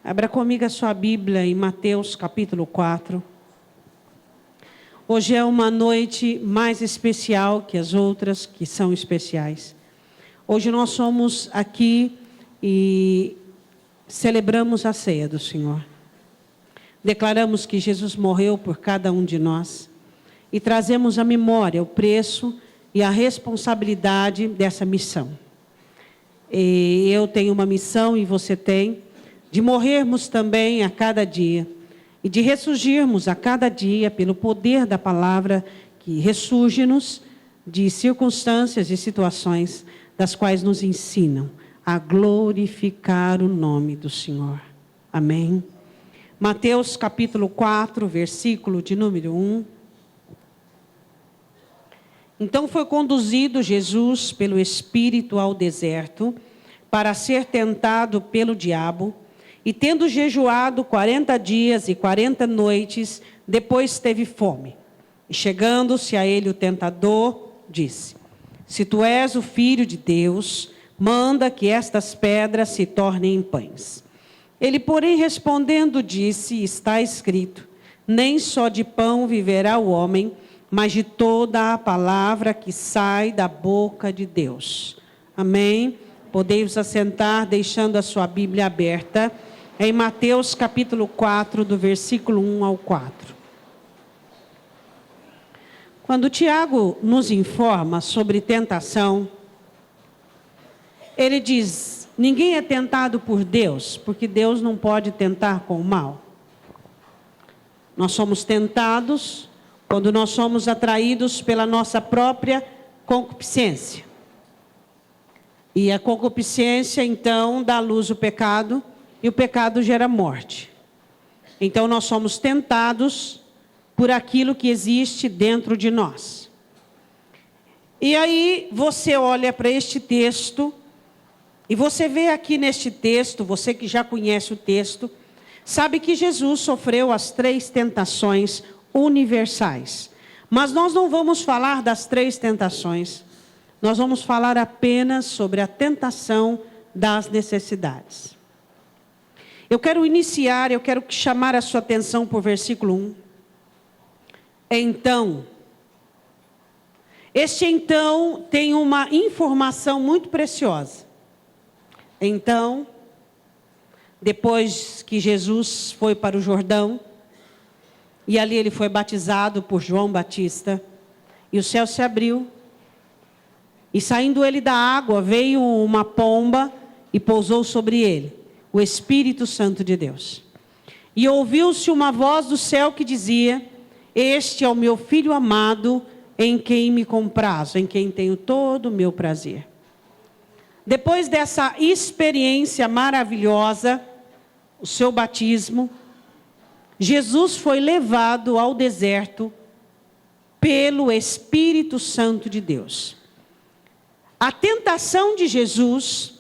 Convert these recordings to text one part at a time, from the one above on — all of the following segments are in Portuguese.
Abra comigo a sua Bíblia em Mateus capítulo 4. Hoje é uma noite mais especial que as outras que são especiais. Hoje nós somos aqui e celebramos a ceia do Senhor. Declaramos que Jesus morreu por cada um de nós e trazemos à memória o preço e a responsabilidade dessa missão. E eu tenho uma missão e você tem, de morrermos também a cada dia e de ressurgirmos a cada dia pelo poder da palavra que ressurge-nos de circunstâncias e situações das quais nos ensinam a glorificar o nome do Senhor. Amém? Mateus capítulo 4, versículo de número 1. Então foi conduzido Jesus pelo Espírito ao deserto para ser tentado pelo diabo, e tendo jejuado 40 dias e 40 noites, depois teve fome. E chegando-se a ele o tentador, disse: Se tu és o Filho de Deus, manda que estas pedras se tornem em pães. Ele, porém, respondendo, disse: Está escrito, nem só de pão viverá o homem, mas de toda a palavra que sai da boca de Deus. Amém? Podeis assentar, deixando a sua Bíblia aberta, em Mateus capítulo 4, do versículo 1 ao 4. Quando Tiago nos informa sobre tentação, ele diz: ninguém é tentado por Deus, porque Deus não pode tentar com o mal. Nós somos tentados quando nós somos atraídos pela nossa própria concupiscência. E a concupiscência, então, dá à luz o pecado, e o pecado gera morte. Então, nós somos tentados por aquilo que existe dentro de nós. E aí, você olha para este texto, e você vê aqui neste texto, você que já conhece o texto, sabe que Jesus sofreu as 3 tentações universais. Mas nós não vamos falar das 3 tentações. Nós vamos falar apenas sobre a tentação das necessidades. Eu quero chamar a sua atenção para o versículo 1. Então, este então tem uma informação muito preciosa. Então, depois que Jesus foi para o Jordão, e ali ele foi batizado por João Batista, e o céu se abriu, e saindo ele da água, veio uma pomba e pousou sobre ele, o Espírito Santo de Deus. E ouviu-se uma voz do céu que dizia: Este é o meu Filho amado, em quem me comprazo, em quem tenho todo o meu prazer. Depois dessa experiência maravilhosa, o seu batismo, Jesus foi levado ao deserto pelo Espírito Santo de Deus. A tentação de Jesus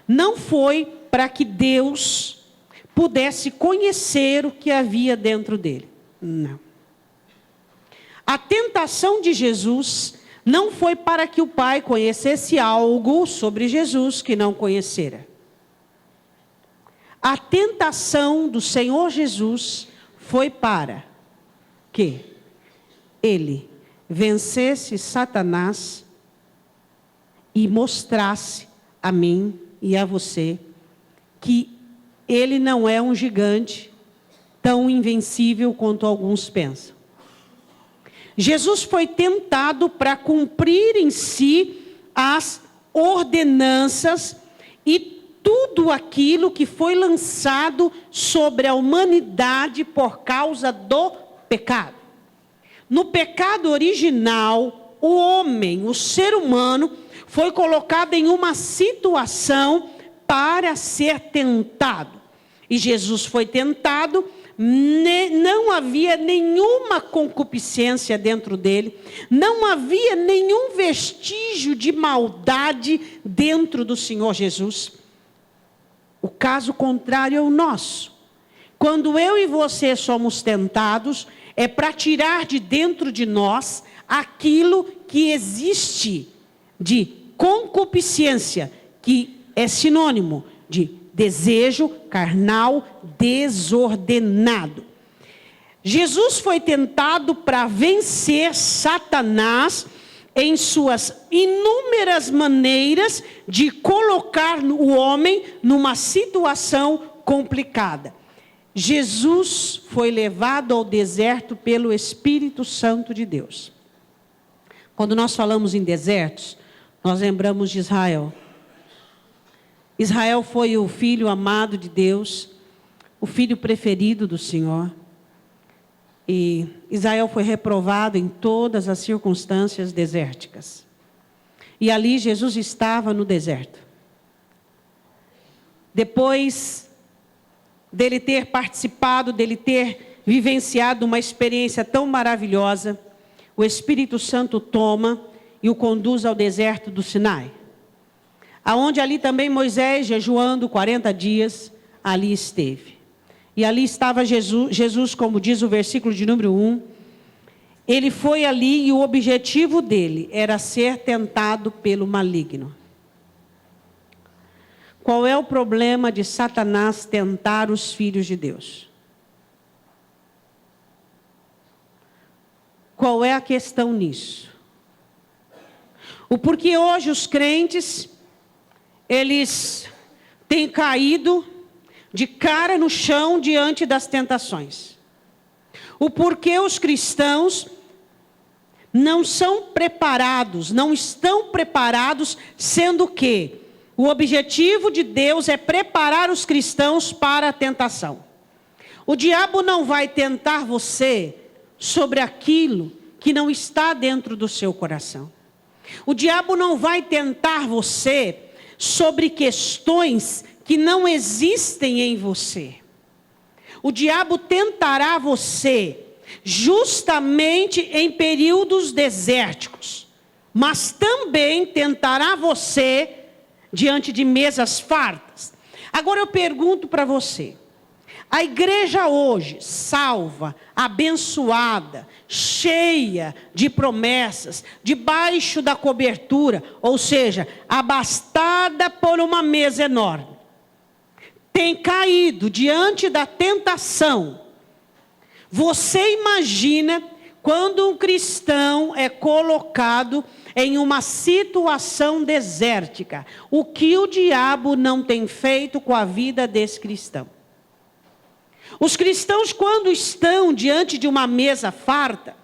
não foi para que Deus pudesse conhecer o que havia dentro dele. Não. A tentação de Jesus não foi para que o Pai conhecesse algo sobre Jesus que não conhecera. A tentação do Senhor Jesus foi para que ele vencesse Satanás e mostrasse a mim e a você que ele não é um gigante tão invencível quanto alguns pensam. Jesus foi tentado para cumprir em si as ordenanças e tudo aquilo que foi lançado sobre a humanidade por causa do pecado. No pecado original, o homem, o ser humano, foi colocado em uma situação para ser tentado. E Jesus foi tentado, não havia nenhuma concupiscência dentro dele, não havia nenhum vestígio de maldade dentro do Senhor Jesus. O caso contrário é o nosso. Quando eu e você somos tentados, é para tirar de dentro de nós aquilo que existe de concupiscência, que é sinônimo de desejo carnal desordenado. Jesus foi tentado para vencer Satanás em suas inúmeras maneiras de colocar o homem numa situação complicada. Jesus foi levado ao deserto pelo Espírito Santo de Deus. Quando nós falamos em desertos, nós lembramos de Israel. Israel foi o filho amado de Deus, o filho preferido do Senhor. E Israel foi reprovado em todas as circunstâncias desérticas. E ali Jesus estava no deserto. Depois dele ter participado, dele ter vivenciado uma experiência tão maravilhosa, o Espírito Santo toma e o conduz ao deserto do Sinai. Aonde ali também Moisés, jejuando 40 dias, ali esteve. E ali estava Jesus, como diz o versículo de número 1. Ele foi ali e o objetivo dele era ser tentado pelo maligno. Qual é o problema de Satanás tentar os filhos de Deus? Qual é a questão nisso? O porquê hoje os crentes, eles têm caído de cara no chão diante das tentações. O porquê os cristãos não são preparados, não estão preparados, sendo que o objetivo de Deus é preparar os cristãos para a tentação. O diabo não vai tentar você sobre aquilo que não está dentro do seu coração. O diabo não vai tentar você sobre questões que não existem em você. O diabo tentará você justamente em períodos desérticos, mas também tentará você diante de mesas fartas. Agora eu pergunto para você, a igreja hoje, salva, abençoada, cheia de promessas, debaixo da cobertura, ou seja, abastada por uma mesa enorme, tem caído diante da tentação. Você imagina quando um cristão é colocado em uma situação desértica, o que o diabo não tem feito com a vida desse cristão? Os cristãos, quando estão diante de uma mesa farta,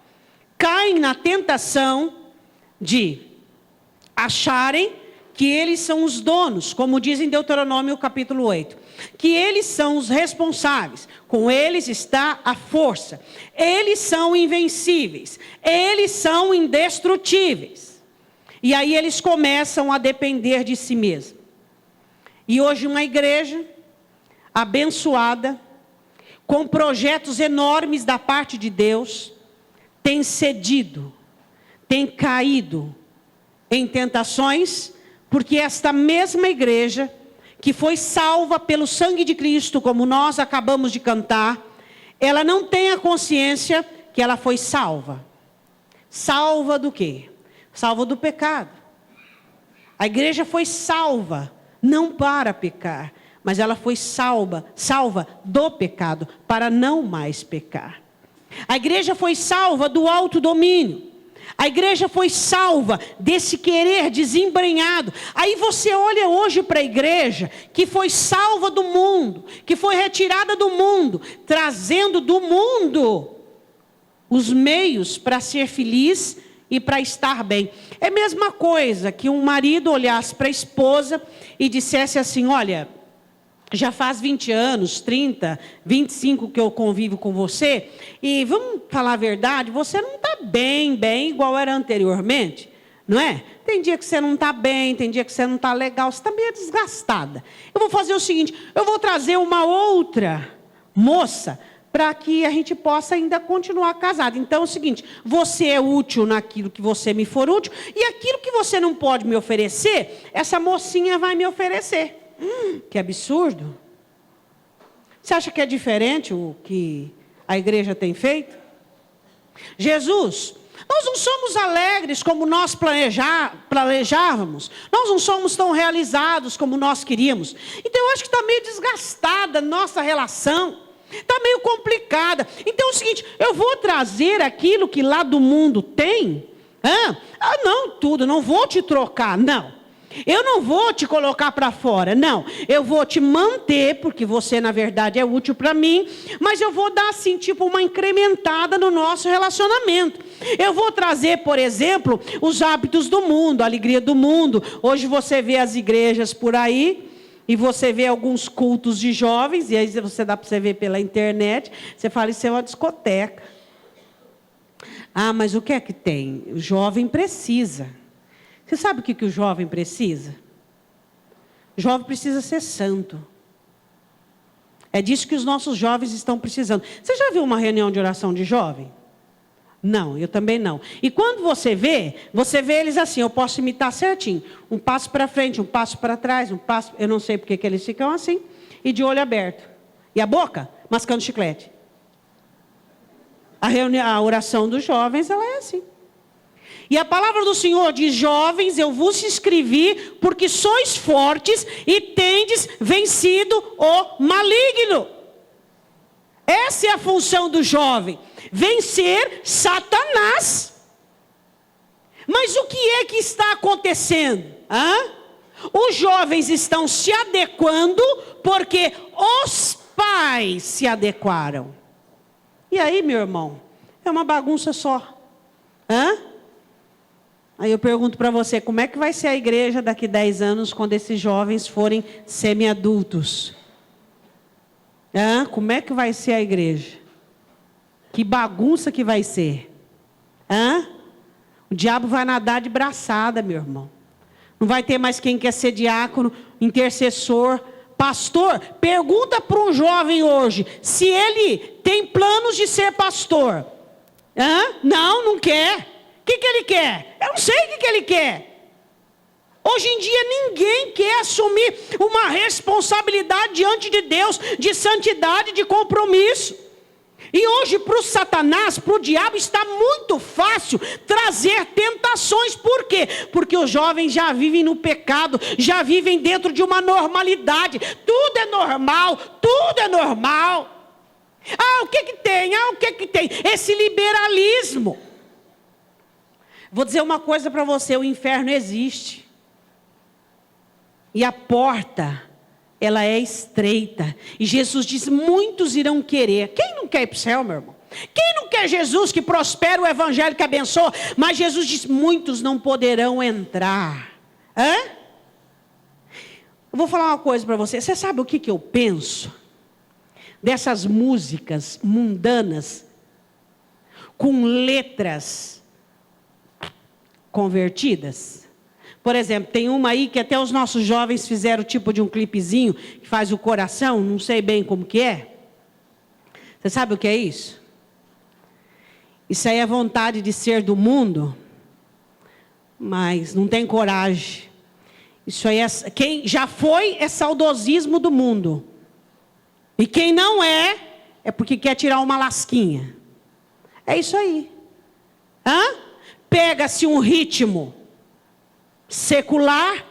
caem na tentação de acharem que eles são os donos, como diz em Deuteronômio capítulo 8. Que eles são os responsáveis, com eles está a força. Eles são invencíveis, eles são indestrutíveis. E aí eles começam a depender de si mesmos. E hoje uma igreja abençoada, com projetos enormes da parte de Deus, tem cedido, tem caído em tentações, porque esta mesma igreja, que foi salva pelo sangue de Cristo, como nós acabamos de cantar, ela não tem a consciência que ela foi salva. Salva do quê? Salva do pecado. A igreja foi salva, não para pecar, mas ela foi salva do pecado, para não mais pecar. A igreja foi salva do autodomínio. A igreja foi salva desse querer desembrenhado. Aí você olha hoje para a igreja que foi salva do mundo, que foi retirada do mundo, trazendo do mundo os meios para ser feliz e para estar bem. É a mesma coisa que um marido olhasse para a esposa e dissesse assim: olha, já faz 20 anos, 30, 25 que eu convivo com você, e vamos falar a verdade, você não está bem igual era anteriormente, não é? Tem dia que você não está bem, tem dia que você não está legal, você está meio desgastada. Eu vou fazer o seguinte, eu vou trazer uma outra moça para que a gente possa ainda continuar casado. Então é o seguinte, você é útil naquilo que você me for útil, e aquilo que você não pode me oferecer, essa mocinha vai me oferecer. Que absurdo. Você acha que é diferente o que a igreja tem feito? Jesus, Nós não somos alegres como nós planejávamos. Nós não somos tão realizados como nós queríamos. Então eu acho que está meio desgastada a nossa relação. Está meio complicada. Então é o seguinte, eu vou trazer aquilo que lá do mundo tem. Não tudo, não vou te trocar, não. Eu não vou te colocar para fora, não. Eu vou te manter, porque você na verdade é útil para mim. Mas eu vou dar assim, tipo uma incrementada no nosso relacionamento. Eu vou trazer, por exemplo, os hábitos do mundo, a alegria do mundo. Hoje você vê as igrejas por aí, e você vê alguns cultos de jovens, e aí você dá para você ver pela internet. Você fala, isso é uma discoteca. Mas o que é que tem? O jovem precisa. Você sabe o que o jovem precisa? O jovem precisa ser santo. É disso que os nossos jovens estão precisando. Você já viu uma reunião de oração de jovem? Não, eu também não. E quando você vê eles assim, eu posso imitar certinho. Um passo para frente, um passo para trás, um passo... Eu não sei porque que eles ficam assim. E de olho aberto. E a boca? Mascando chiclete. A oração dos jovens, ela é assim. E a palavra do Senhor diz, jovens, eu vos escrevi porque sois fortes e tendes vencido o maligno. Essa é a função do jovem, vencer Satanás. Mas o que é que está acontecendo? Os jovens estão se adequando porque os pais se adequaram. E aí, meu irmão, é uma bagunça só. Aí eu pergunto para você, como é que vai ser a igreja daqui 10 anos quando esses jovens forem semi-adultos? Como é que vai ser a igreja? Que bagunça que vai ser? O diabo vai nadar de braçada, meu irmão. Não vai ter mais quem quer ser diácono, intercessor, pastor. Pergunta para um jovem hoje, se ele tem planos de ser pastor. Não quer. O que ele quer? Eu não sei o que ele quer. Hoje em dia ninguém quer assumir uma responsabilidade diante de Deus, de santidade, de compromisso. E hoje para o Satanás, para o diabo, está muito fácil trazer tentações. Por quê? Porque os jovens já vivem no pecado, já vivem dentro de uma normalidade. Tudo é normal, tudo é normal. O que tem? O que tem? Esse liberalismo. Vou dizer uma coisa para você, o inferno existe. E a porta, ela é estreita. E Jesus diz, muitos irão querer. Quem não quer ir para o céu, meu irmão? Quem não quer Jesus que prospera o evangelho, que abençoa? Mas Jesus diz, muitos não poderão entrar. Eu vou falar uma coisa para você. Você sabe o que eu penso? Dessas músicas mundanas, com letras convertidas. Por exemplo, tem uma aí que até os nossos jovens fizeram tipo de um clipezinho que faz o coração, não sei bem como que é. Você sabe o que é isso? Isso aí é vontade de ser do mundo, mas não tem coragem. Isso aí quem já foi é saudosismo do mundo. E quem não é porque quer tirar uma lasquinha. É isso aí. Pega-se um ritmo secular,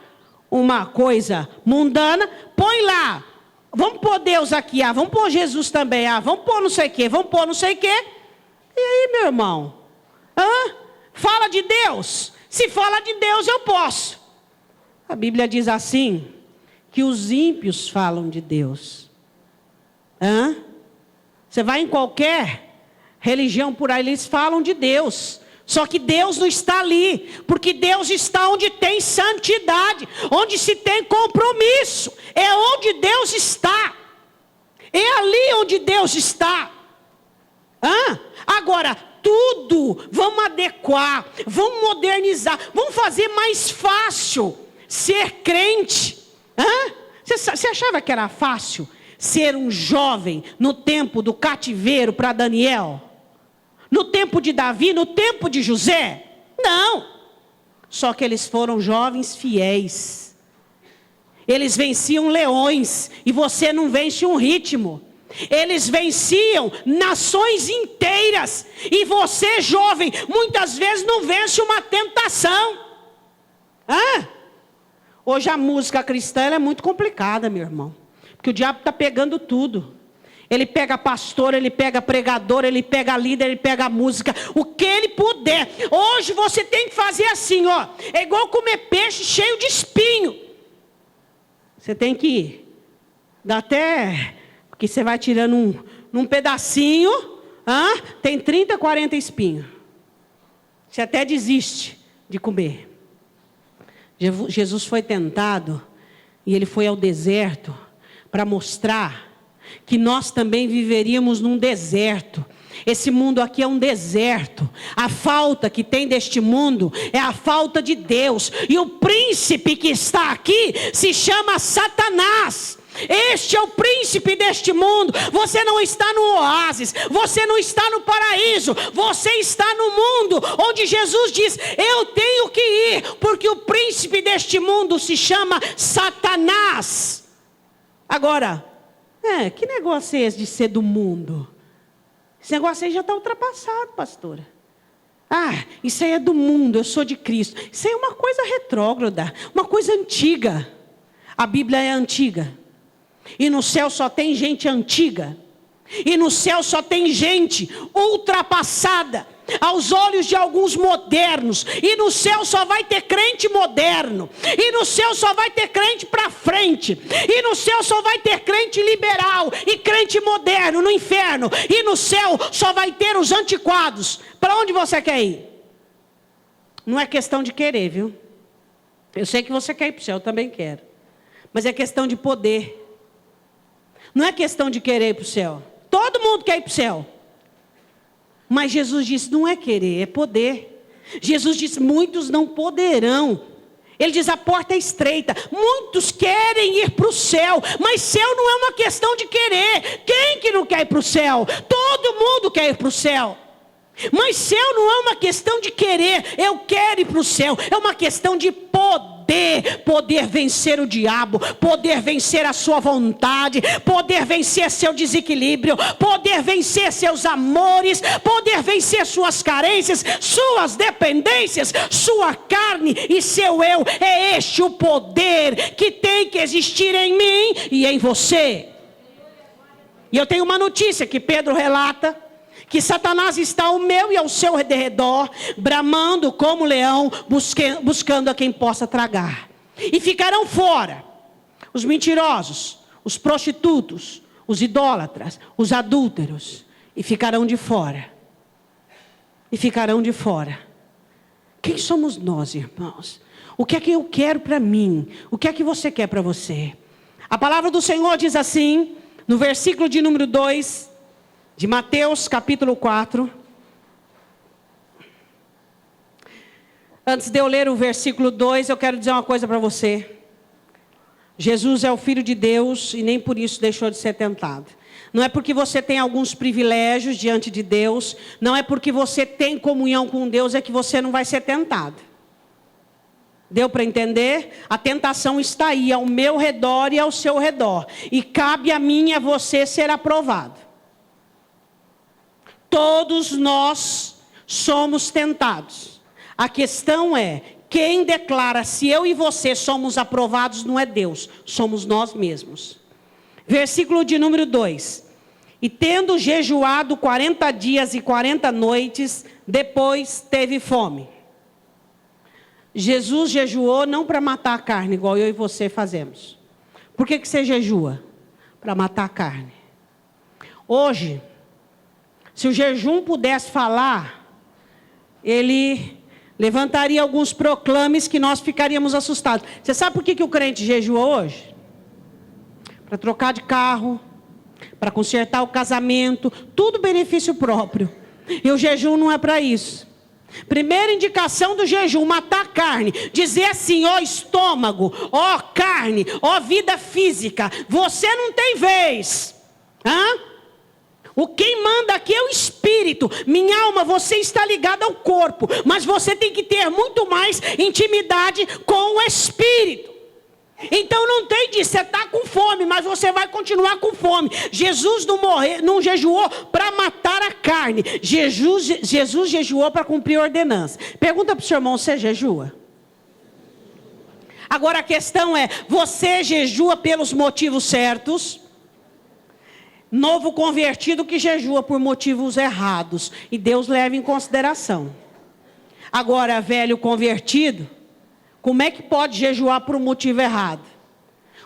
uma coisa mundana, põe lá. Vamos pôr Deus aqui, vamos pôr Jesus também, vamos pôr não sei o quê, vamos pôr não sei o quê. E aí, meu irmão? Fala de Deus. Se fala de Deus, eu posso. A Bíblia diz assim, que os ímpios falam de Deus. Você vai em qualquer religião por aí, eles falam de Deus. Só que Deus não está ali, porque Deus está onde tem santidade, onde se tem compromisso, é onde Deus está, é ali onde Deus está. Agora, tudo, vamos adequar, vamos modernizar, vamos fazer mais fácil ser crente. Você achava que era fácil ser um jovem no tempo do cativeiro para Daniel? No tempo de Davi, no tempo de José? Não. Só que eles foram jovens fiéis. Eles venciam leões. E você não vence um ritmo. Eles venciam nações inteiras. E você, jovem, muitas vezes não vence uma tentação. Hoje a música cristã ela é muito complicada, meu irmão. Porque o diabo está pegando tudo. Ele pega pastor, ele pega pregador, ele pega líder, ele pega música. O que ele puder. Hoje você tem que fazer assim, ó. É igual comer peixe cheio de espinho. Você tem que dar até... Porque você vai tirando num pedacinho. Tem 30, 40 espinhos. Você até desiste de comer. Jesus foi tentado. E ele foi ao deserto para mostrar que nós também viveríamos num deserto. Esse mundo aqui é um deserto. A falta que tem deste mundo é a falta de Deus. E o príncipe que está aqui se chama Satanás. Este é o príncipe deste mundo. Você não está no oásis, você não está no paraíso, você está no mundo onde Jesus diz: eu tenho que ir, porque o príncipe deste mundo se chama Satanás. Agora, que negócio é esse de ser do mundo? Esse negócio aí já está ultrapassado, pastora. Isso aí é do mundo, eu sou de Cristo. Isso aí é uma coisa retrógrada, uma coisa antiga. A Bíblia é antiga. E no céu só tem gente antiga. E no céu só tem gente ultrapassada aos olhos de alguns modernos. E no céu só vai ter crente moderno. E no céu só vai ter crente para frente. E no céu só vai ter crente liberal e crente moderno no inferno. E no céu só vai ter os antiquados. Para onde você quer ir? Não é questão de querer, viu? Eu sei que você quer ir para o céu, eu também quero. Mas é questão de poder. Não é questão de querer ir para o céu. Todo mundo quer ir para o céu. Mas Jesus disse, não é querer, é poder. Jesus disse, muitos não poderão. Ele diz, a porta é estreita. Muitos querem ir para o céu. Mas céu não é uma questão de querer. Quem que não quer ir para o céu? Todo mundo quer ir para o céu. Mas céu não é uma questão de querer. Eu quero ir para o céu. É uma questão de poder. Poder vencer o diabo, poder vencer a sua vontade, poder vencer seu desequilíbrio, poder vencer seus amores, poder vencer suas carências, suas dependências, sua carne e seu eu. É este o poder que tem que existir em mim e em você. E eu tenho uma notícia que Pedro relata, que Satanás está ao meu e ao seu redor, bramando como leão, buscando a quem possa tragar. E ficarão fora os mentirosos, os prostitutos, os idólatras, os adúlteros. E ficarão de fora. E ficarão de fora. Quem somos nós, irmãos? O que é que eu quero para mim? O que é que você quer para você? A palavra do Senhor diz assim, no versículo de número 2... de Mateus capítulo 4. Antes de eu ler o versículo 2, eu quero dizer uma coisa para você. Jesus é o Filho de Deus e nem por isso deixou de ser tentado. Não é porque você tem alguns privilégios diante de Deus, não é porque você tem comunhão com Deus, é que você não vai ser tentado. Deu para entender? A tentação está aí, ao meu redor e ao seu redor. E cabe a mim e a você ser aprovado. Todos nós somos tentados. A questão é, quem declara se eu e você somos aprovados não é Deus, somos nós mesmos. Versículo de número 2. E tendo jejuado 40 dias e 40 noites, depois teve fome. Jesus jejuou não para matar a carne, igual eu e você fazemos. Por que você jejua? Para matar a carne. Hoje, se o jejum pudesse falar, ele levantaria alguns proclames que nós ficaríamos assustados. Você sabe por que o crente jejua hoje? Para trocar de carro, para consertar o casamento, tudo benefício próprio. E o jejum não é para isso. Primeira indicação do jejum, matar a carne. Dizer assim, ó estômago, ó carne, ó vida física, você não tem vez. O quem manda aqui é o Espírito. Minha alma, você está ligada ao corpo, mas você tem que ter muito mais intimidade com o Espírito. Então não tem disso, você está com fome, mas você vai continuar com fome. Jesus não jejuou para matar a carne. Jesus jejuou para cumprir a ordenança. Pergunta para o seu irmão, você jejua? Agora a questão é, você jejua pelos motivos certos? Novo convertido que jejua por motivos errados. E Deus leva em consideração. Agora, velho convertido, como é que pode jejuar por um motivo errado?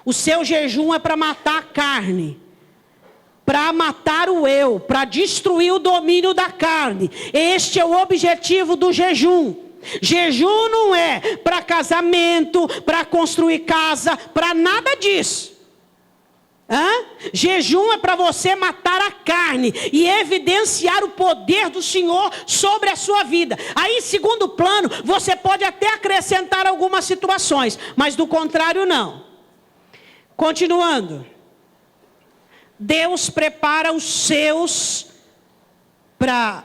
O seu jejum é para matar a carne, para matar o eu, para destruir o domínio da carne. Este é o objetivo do jejum. Jejum não é para casamento, para construir casa, para nada disso. Jejum é para você matar a carne e evidenciar o poder do Senhor sobre a sua vida. Aí, segundo plano, você pode até acrescentar algumas situações, mas do contrário não. Continuando, Deus prepara os seus para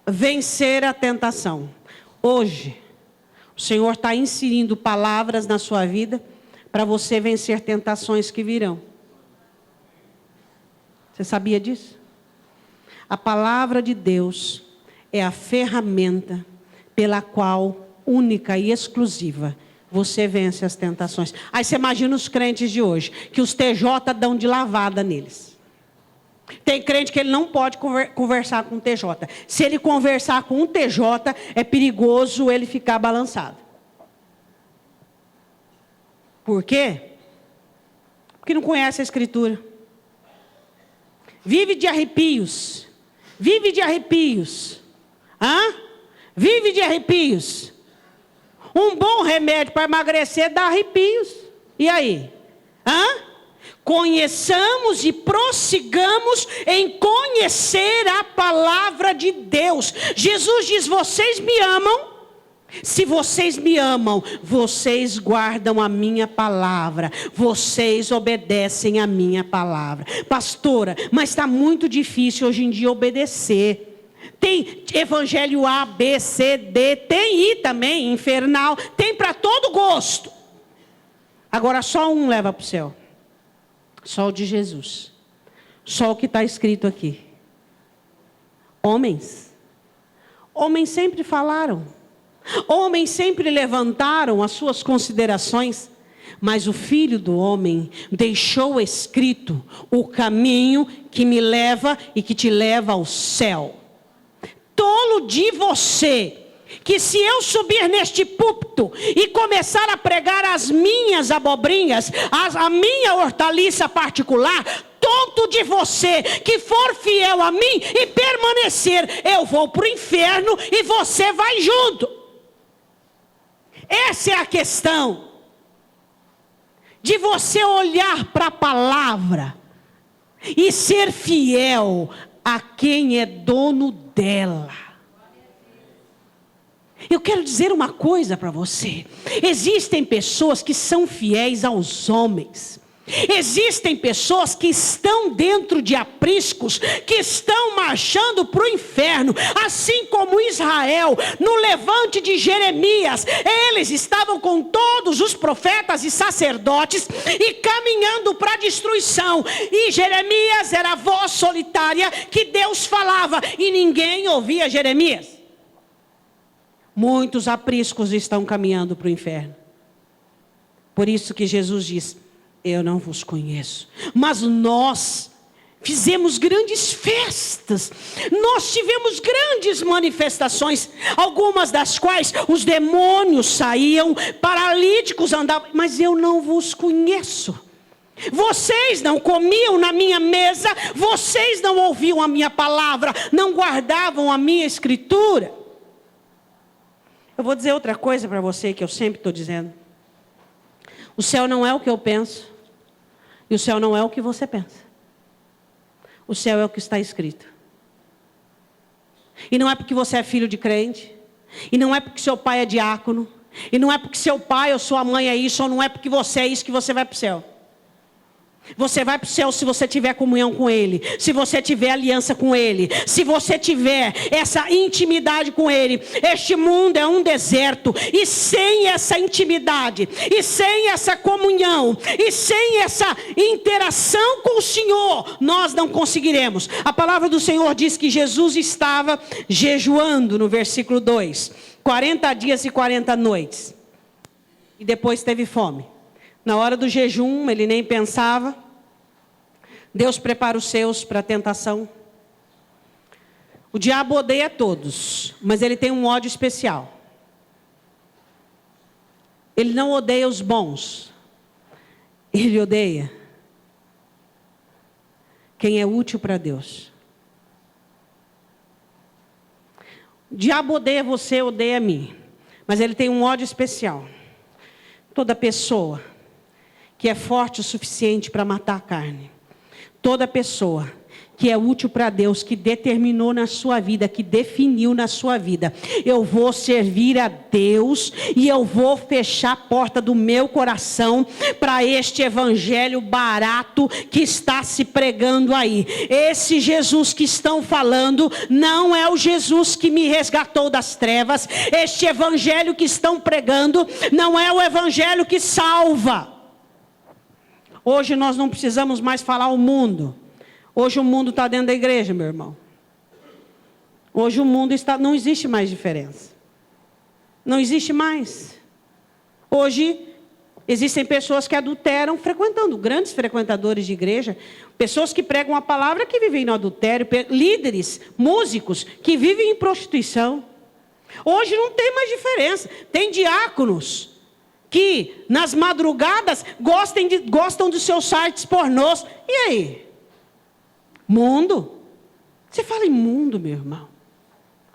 vencer a tentação. Hoje, o Senhor está inserindo palavras na sua vida para você vencer tentações que virão. Você sabia disso? A palavra de Deus é a ferramenta pela qual, única e exclusiva, você vence as tentações. Aí você imagina os crentes de hoje, que os TJ dão de lavada neles. Tem crente que ele não pode conversar com um TJ. Se ele conversar com um TJ, é perigoso ele ficar balançado. Por quê? Porque não conhece a Escritura. Vive de arrepios. Vive de arrepios. Vive de arrepios. Um bom remédio para emagrecer dá arrepios. E aí? Conheçamos e prossigamos em conhecer a palavra de Deus. Jesus diz, vocês me amam. Se vocês me amam, vocês guardam a minha palavra, vocês obedecem a minha palavra. Pastora, mas está muito difícil hoje em dia obedecer. Tem evangelho A, B, C, D, tem I também, infernal, tem para todo gosto. Agora só um leva para o céu, só o de Jesus, só o que está escrito aqui. Homens sempre falaram. Homens sempre levantaram as suas considerações, mas o Filho do Homem deixou escrito o caminho que me leva e que te leva ao céu. Tolo de você, que se eu subir neste púlpito e começar a pregar as minhas abobrinhas, a minha hortaliça particular, tonto de você, que for fiel a mim e permanecer, eu vou para o inferno e você vai junto. Essa é a questão de você olhar para a palavra e ser fiel a quem é dono dela. Eu quero dizer uma coisa para você. Existem pessoas que são fiéis aos homens. Existem pessoas que estão dentro de apriscos, que estão marchando para o inferno, assim como Israel, no levante de Jeremias, eles estavam com todos os profetas e sacerdotes e caminhando para a destruição, e Jeremias era a voz solitária que Deus falava, e ninguém ouvia Jeremias. Muitos apriscos estão caminhando para o inferno. Por isso que Jesus diz, eu não vos conheço. Mas nós fizemos grandes festas. Nós tivemos grandes manifestações. Algumas das quais os demônios saíam, paralíticos andavam. Mas eu não vos conheço. Vocês não comiam na minha mesa. Vocês não ouviam a minha palavra. Não guardavam a minha escritura. Eu vou dizer outra coisa para você que eu sempre estou dizendo. O céu não é o que eu penso. E o céu não é o que você pensa. O céu é o que está escrito. E não é porque você é filho de crente. E não é porque seu pai é diácono. E não é porque seu pai ou sua mãe é isso. Ou não é porque você é isso que você vai para o céu. Você vai para o céu se você tiver comunhão com Ele, se você tiver aliança com Ele, se você tiver essa intimidade com Ele. Este mundo é um deserto, e sem essa intimidade, e sem essa comunhão, e sem essa interação com o Senhor, nós não conseguiremos. A palavra do Senhor diz que Jesus estava jejuando no versículo 2, 40 dias e 40 noites, e depois teve fome. Na hora do jejum, ele nem pensava. Deus prepara os seus para a tentação. O diabo odeia todos, mas ele tem um ódio especial. Ele não odeia os bons. Ele odeia quem é útil para Deus. O diabo odeia você, odeia a mim. Mas ele tem um ódio especial. Toda pessoa que é forte o suficiente para matar a carne. Toda pessoa que é útil para Deus, que determinou na sua vida, que definiu na sua vida: eu vou servir a Deus e eu vou fechar a porta do meu coração para este evangelho barato que está se pregando aí. Esse Jesus que estão falando não é o Jesus que me resgatou das trevas. Este evangelho que estão pregando não é o evangelho que salva. Hoje nós não precisamos mais falar o mundo. Hoje o mundo está dentro da igreja, meu irmão. Hoje o mundo está... Não existe mais diferença. Não existe mais. Hoje existem pessoas que adulteram frequentando, grandes frequentadores de igreja. Pessoas que pregam a palavra que vivem no adultério. Líderes, músicos que vivem em prostituição. Hoje não tem mais diferença. Tem diáconos que nas madrugadas gostam dos seus sites pornôs. E aí? Mundo? Você fala em mundo, meu irmão.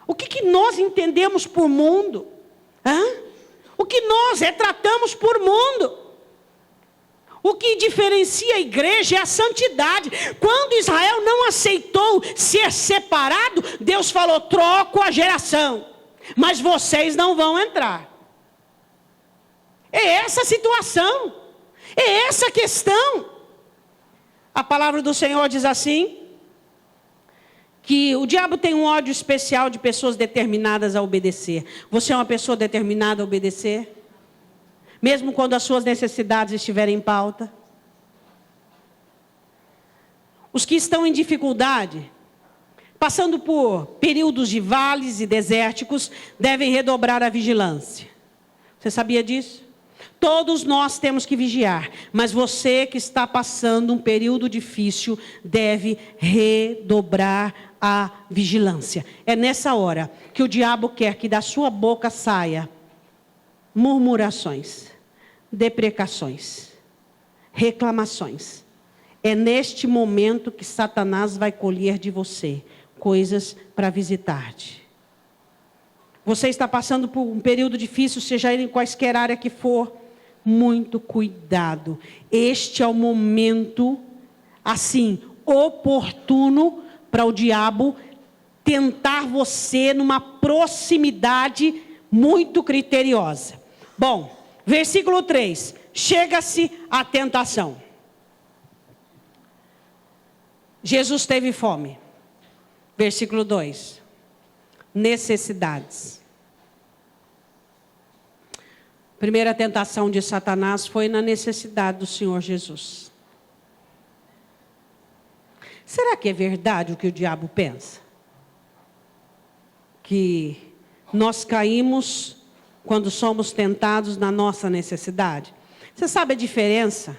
O que nós entendemos por mundo? O que nós retratamos por mundo? O que diferencia a igreja é a santidade. Quando Israel não aceitou ser separado, Deus falou: troco a geração, mas vocês não vão entrar. É essa a situação, é essa a questão. A palavra do Senhor diz assim, que o diabo tem um ódio especial de pessoas determinadas a obedecer. Você é uma pessoa determinada a obedecer? Mesmo quando as suas necessidades estiverem em pauta? Os que estão em dificuldade, passando por períodos de vales e desérticos, devem redobrar a vigilância. Você sabia disso? Todos nós temos que vigiar, mas você que está passando um período difícil deve redobrar a vigilância. É nessa hora que o diabo quer que da sua boca saia murmurações, deprecações, reclamações. É neste momento que Satanás vai colher de você coisas para visitar-te. Você está passando por um período difícil, seja ele em quaisquer área que for, muito cuidado. Este é o momento, assim, oportuno para o diabo tentar você numa proximidade muito criteriosa. Bom, versículo 3. Chega-se à tentação. Jesus teve fome. Versículo 2. Necessidades. Primeira tentação de Satanás foi na necessidade do Senhor Jesus. Será que é verdade o que o diabo pensa? Que nós caímos quando somos tentados na nossa necessidade? Você sabe a diferença?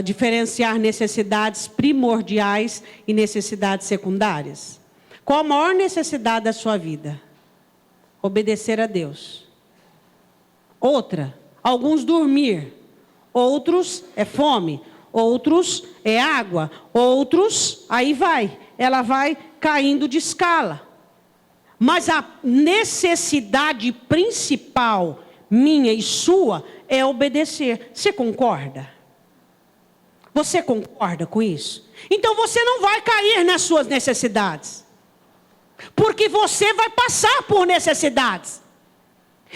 Diferenciar necessidades primordiais e necessidades secundárias? Qual a maior necessidade da sua vida? Obedecer a Deus. Outra, alguns dormir. Outros é fome. Outros é água. Outros, aí vai. Ela vai caindo de escala. Mas a necessidade principal, minha e sua, é obedecer. Você concorda? Você concorda com isso? Então você não vai cair nas suas necessidades. Porque você vai passar por necessidades.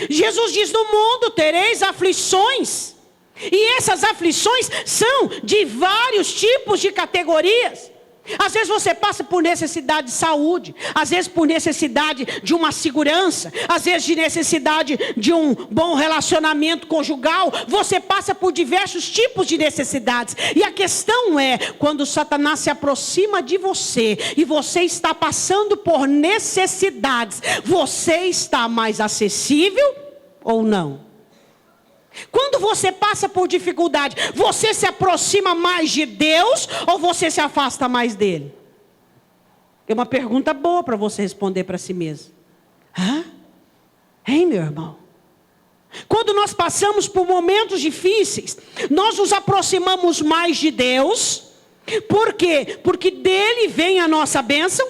Jesus diz: no mundo tereis aflições. E essas aflições são de vários tipos de categorias. Às vezes você passa por necessidade de saúde, às vezes por necessidade de uma segurança, às vezes de necessidade de um bom relacionamento conjugal. Você passa por diversos tipos de necessidades. E a questão é, quando Satanás se aproxima de você e você está passando por necessidades, você está mais acessível ou não? Quando você passa por dificuldade, você se aproxima mais de Deus ou você se afasta mais dele? É uma pergunta boa para você responder para si mesmo. Hein, meu irmão? Quando nós passamos por momentos difíceis, nós nos aproximamos mais de Deus. Por quê? Porque dele vem a nossa bênção.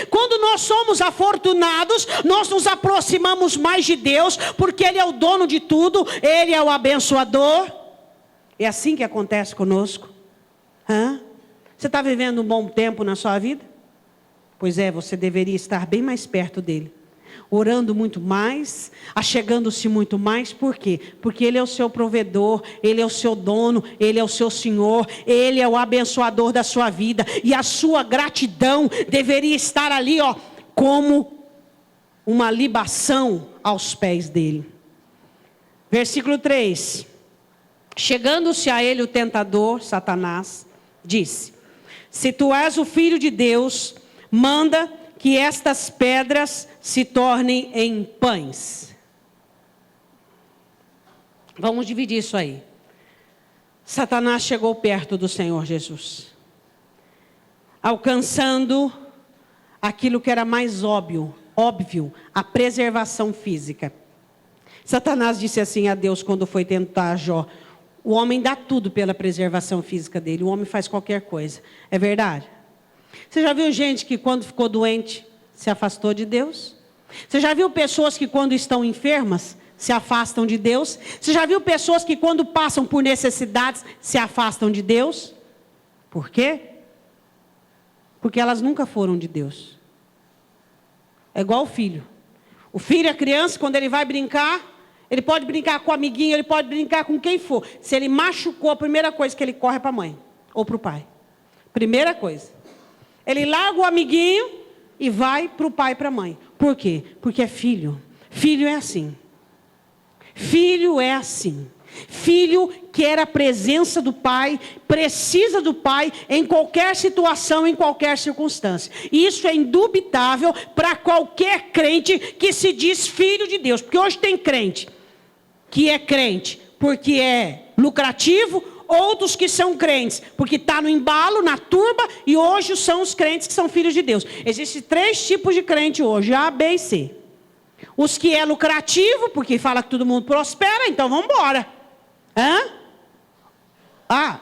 Quando nós somos afortunados, nós nos aproximamos mais de Deus, porque Ele é o dono de tudo, Ele é o abençoador. É assim que acontece conosco. Você está vivendo um bom tempo na sua vida? Pois é, você deveria estar bem mais perto dEle, orando muito mais, achegando-se muito mais. Por quê? Porque Ele é o seu provedor, Ele é o seu dono, Ele é o seu Senhor, Ele é o abençoador da sua vida. E a sua gratidão deveria estar ali, como uma libação aos pés dEle. Versículo 3. Chegando-se a ele o tentador, Satanás, disse: se tu és o Filho de Deus, manda que estas pedras se tornem em pães. Vamos dividir isso aí. Satanás chegou perto do Senhor Jesus, alcançando aquilo que era mais óbvio, a preservação física. Satanás disse assim a Deus quando foi tentar Jó: o homem dá tudo pela preservação física dele, o homem faz qualquer coisa. É verdade? Você já viu gente que quando ficou doente se afastou de Deus? Você já viu pessoas que quando estão enfermas se afastam de Deus? Você já viu pessoas que quando passam por necessidades se afastam de Deus? Por quê? Porque elas nunca foram de Deus. É igual o filho. O filho, a criança, quando ele vai brincar, ele pode brincar com o amiguinho, ele pode brincar com quem for. Se ele machucou, a primeira coisa que ele corre é para a mãe ou para o pai. Primeira coisa. Ele larga o amiguinho e vai para o pai e para a mãe. Por quê? Porque é filho. Filho é assim. Filho é assim. Filho quer a presença do pai, precisa do pai em qualquer situação, em qualquer circunstância. E isso é indubitável para qualquer crente que se diz filho de Deus. Porque hoje tem crente que é crente porque é lucrativo, outros que são crentes porque está no embalo, na turba, e hoje são os crentes que são filhos de Deus. Existem 3 tipos de crente hoje: A, B e C. Os que é lucrativo, porque fala que todo mundo prospera, então vamos embora.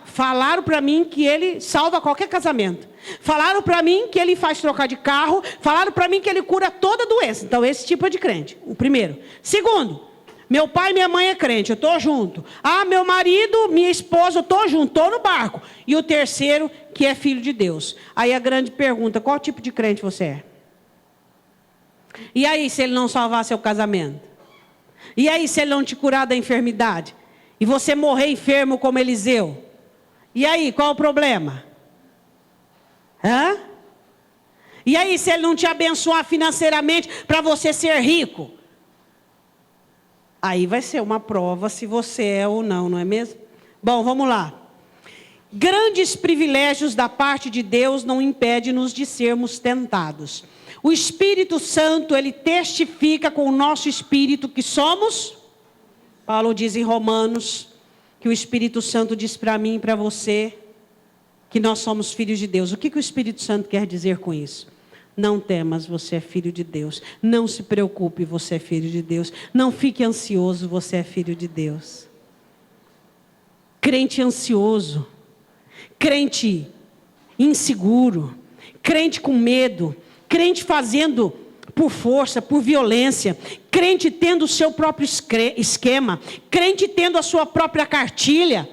Falaram para mim que ele salva qualquer casamento. Falaram para mim que ele faz trocar de carro. Falaram para mim que ele cura toda doença. Então esse tipo é de crente, o primeiro. Segundo, meu pai e minha mãe é crente, eu estou junto. Meu marido, minha esposa, eu estou junto, estou no barco. E o terceiro, que é filho de Deus. Aí a grande pergunta: qual tipo de crente você é? E aí, se ele não salvar seu casamento? E aí, se ele não te curar da enfermidade? E você morrer enfermo como Eliseu? E aí, qual o problema? E aí, se ele não te abençoar financeiramente para você ser rico? Aí vai ser uma prova se você é ou não, não é mesmo? Bom, vamos lá. Grandes privilégios da parte de Deus não impedem-nos de sermos tentados. O Espírito Santo, ele testifica com o nosso espírito que somos. Paulo diz em Romanos que o Espírito Santo diz para mim e para você que nós somos filhos de Deus. O que o Espírito Santo quer dizer com isso? Não temas, você é filho de Deus. Não se preocupe, você é filho de Deus. Não fique ansioso, você é filho de Deus. Crente ansioso, crente inseguro, crente com medo, crente fazendo por força, por violência, crente tendo o seu próprio esquema, crente tendo a sua própria cartilha.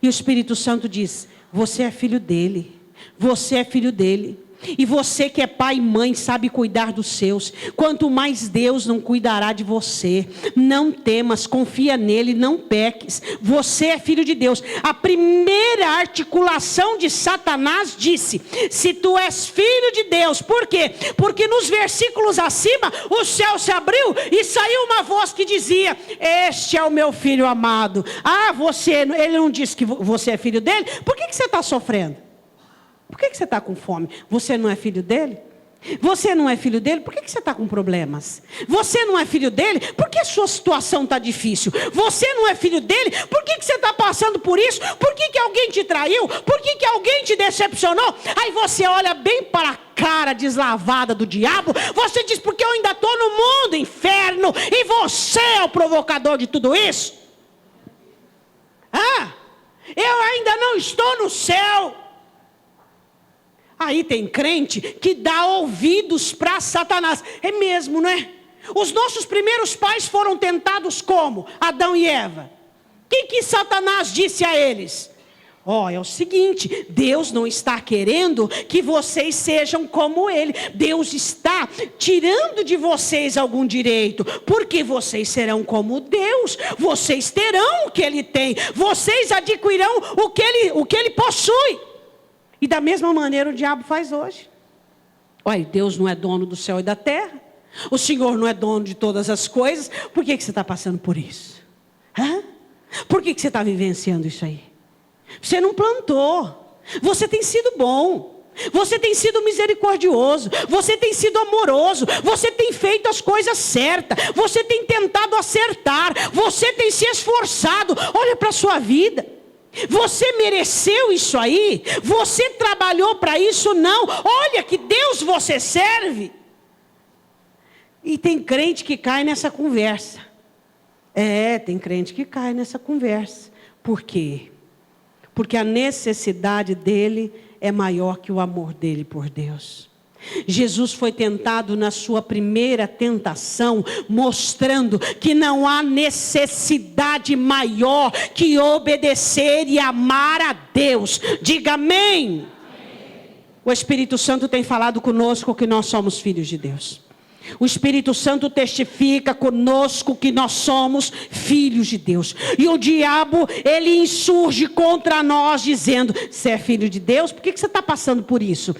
E o Espírito Santo diz: você é filho dele, você é filho dele. E você que é pai e mãe sabe cuidar dos seus. Quanto mais Deus não cuidará de você. Não temas, confia nele, não peques. Você é filho de Deus. A primeira articulação de Satanás disse: se tu és filho de Deus. Por quê? Porque nos versículos acima o céu se abriu e saiu uma voz que dizia: este é o meu filho amado. Ele não disse que você é filho dele? Por que você está sofrendo? Por que você está com fome? Você não é filho dele? Você não é filho dele? Por que você está com problemas? Você não é filho dele? Por que a sua situação está difícil? Você não é filho dele? Por que você está passando por isso? Por que alguém te traiu? Por que alguém te decepcionou? Aí você olha bem para a cara deslavada do diabo. Você diz: porque eu ainda estou no mundo, inferno. E você é o provocador de tudo isso? Eu ainda não estou no céu. Aí tem crente que dá ouvidos para Satanás. É mesmo, não é? Os nossos primeiros pais foram tentados como? Adão e Eva. O que Satanás disse a eles? É o seguinte: Deus não está querendo que vocês sejam como ele. Deus está tirando de vocês algum direito, porque vocês serão como Deus. Vocês terão o que ele tem. Vocês adquirirão o que ele possui. E da mesma maneira o diabo faz hoje. Olha, Deus não é dono do céu e da terra. O Senhor não é dono de todas as coisas. Por que você está passando por isso? Por que você está vivenciando isso aí? Você não plantou. Você tem sido bom. Você tem sido misericordioso. Você tem sido amoroso. Você tem feito as coisas certas. Você tem tentado acertar. Você tem se esforçado. Olha para a sua vida. Você mereceu isso aí? Você trabalhou para isso? Não. Olha que Deus você serve. E tem crente que cai nessa conversa. Tem crente que cai nessa conversa. Por quê? Porque a necessidade dele é maior que o amor dele por Deus. Jesus foi tentado na sua primeira tentação, mostrando que não há necessidade maior que obedecer e amar a Deus. Diga amém. O Espírito Santo tem falado conosco que nós somos filhos de Deus. O Espírito Santo testifica conosco que nós somos filhos de Deus. E o diabo, ele insurge contra nós dizendo: você é filho de Deus? Por que você está passando por isso?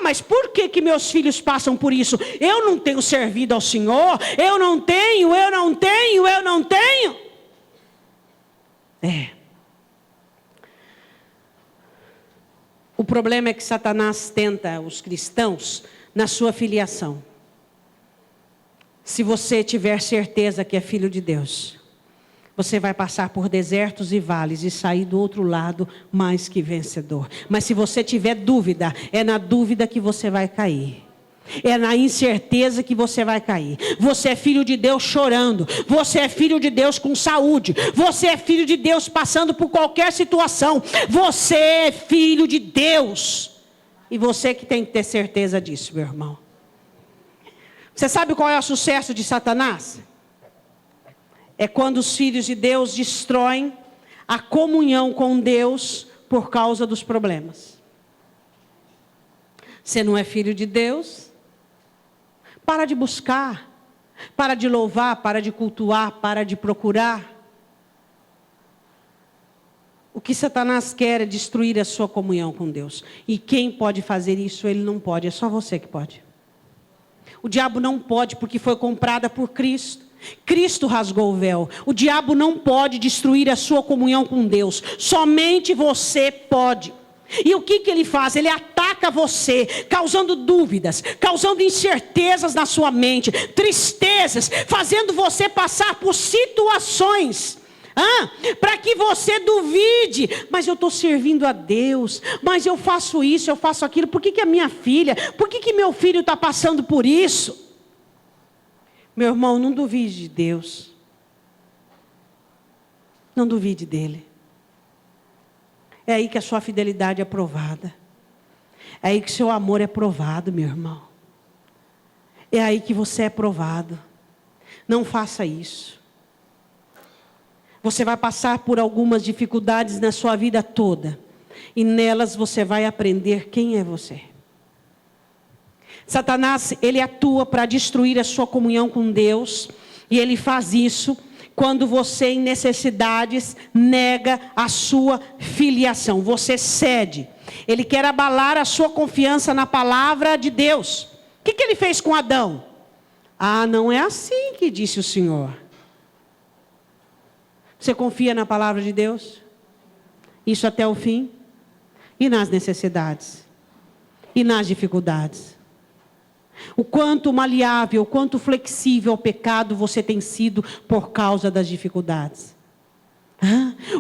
Mas por que meus filhos passam por isso? Eu não tenho servido ao Senhor. Eu não tenho. O problema é que Satanás tenta os cristãos na sua filiação. Se você tiver certeza que é filho de Deus, você vai passar por desertos e vales e sair do outro lado mais que vencedor. Mas se você tiver dúvida, é na dúvida que você vai cair. É na incerteza que você vai cair. Você é filho de Deus chorando. Você é filho de Deus com saúde. Você é filho de Deus passando por qualquer situação. Você é filho de Deus. E você que tem que ter certeza disso, meu irmão. Você sabe qual é o sucesso de Satanás? É quando os filhos de Deus destroem a comunhão com Deus por causa dos problemas. Você não é filho de Deus? Para de buscar, para de louvar, para de cultuar, para de procurar. O que Satanás quer é destruir a sua comunhão com Deus. E quem pode fazer isso? Ele não pode, é só você que pode. O diabo não pode porque foi comprada por Cristo. Cristo rasgou o véu. O diabo não pode destruir a sua comunhão com Deus. Somente você pode. E o que ele faz? Ele ataca você, causando dúvidas, causando incertezas na sua mente, tristezas, fazendo você passar por situações para que você duvide. Mas eu estou servindo a Deus, mas eu faço isso, eu faço aquilo. Por que a minha filha, por que meu filho está passando por isso? Meu irmão, não duvide de Deus. Não duvide dele. É aí que a sua fidelidade é provada. É aí que seu amor é provado, meu irmão. É aí que você é provado. Não faça isso. Você vai passar por algumas dificuldades na sua vida toda. E nelas você vai aprender quem é você. Satanás, ele atua para destruir a sua comunhão com Deus. E ele faz isso quando você, em necessidades, nega a sua filiação. Você cede. Ele quer abalar a sua confiança na palavra de Deus. O que ele fez com Adão? Ah, não é assim que disse o Senhor. Você confia na palavra de Deus? Isso até o fim? E nas necessidades? E nas dificuldades? O quanto maleável, o quanto flexível ao pecado você tem sido por causa das dificuldades?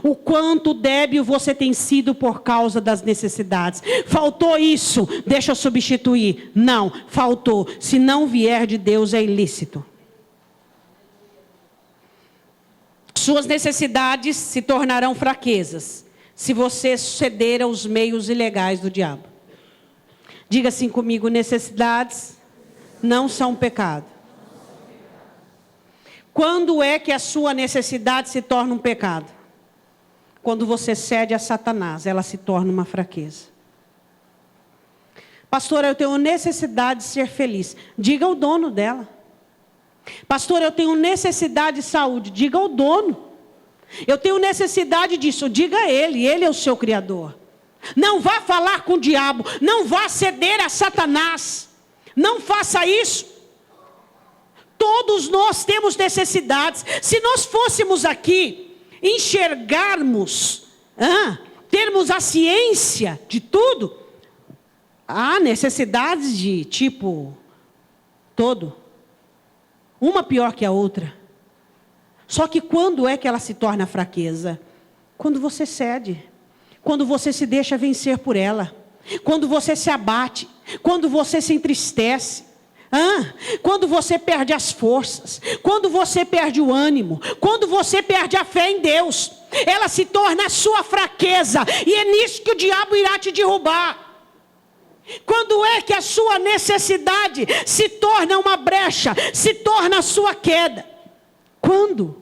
O quanto débil você tem sido por causa das necessidades? Faltou isso, deixa eu substituir. Não, faltou. Se não vier de Deus, é ilícito. Suas necessidades se tornarão fraquezas se você ceder aos meios ilegais do diabo. Diga assim comigo: necessidades não são pecado. Quando é que a sua necessidade se torna um pecado? Quando você cede a Satanás, ela se torna uma fraqueza. Pastora, eu tenho necessidade de ser feliz. Diga ao dono dela. Pastora, eu tenho necessidade de saúde. Diga ao dono. Eu tenho necessidade disso. Diga a ele. Ele é o seu criador. Não vá falar com o diabo. Não vá ceder a Satanás. Não faça isso. Todos nós temos necessidades. Se nós fôssemos aqui, enxergarmos, termos a ciência de tudo, há necessidades de tipo todo. Uma pior que a outra. Só que quando é que ela se torna fraqueza? Quando você cede. Quando você se deixa vencer por ela. Quando você se abate. Quando você se entristece. Quando você perde as forças. Quando você perde o ânimo. Quando você perde a fé em Deus. Ela se torna a sua fraqueza. E é nisso que o diabo irá te derrubar. Quando é que a sua necessidade se torna uma brecha, se torna a sua queda? Quando?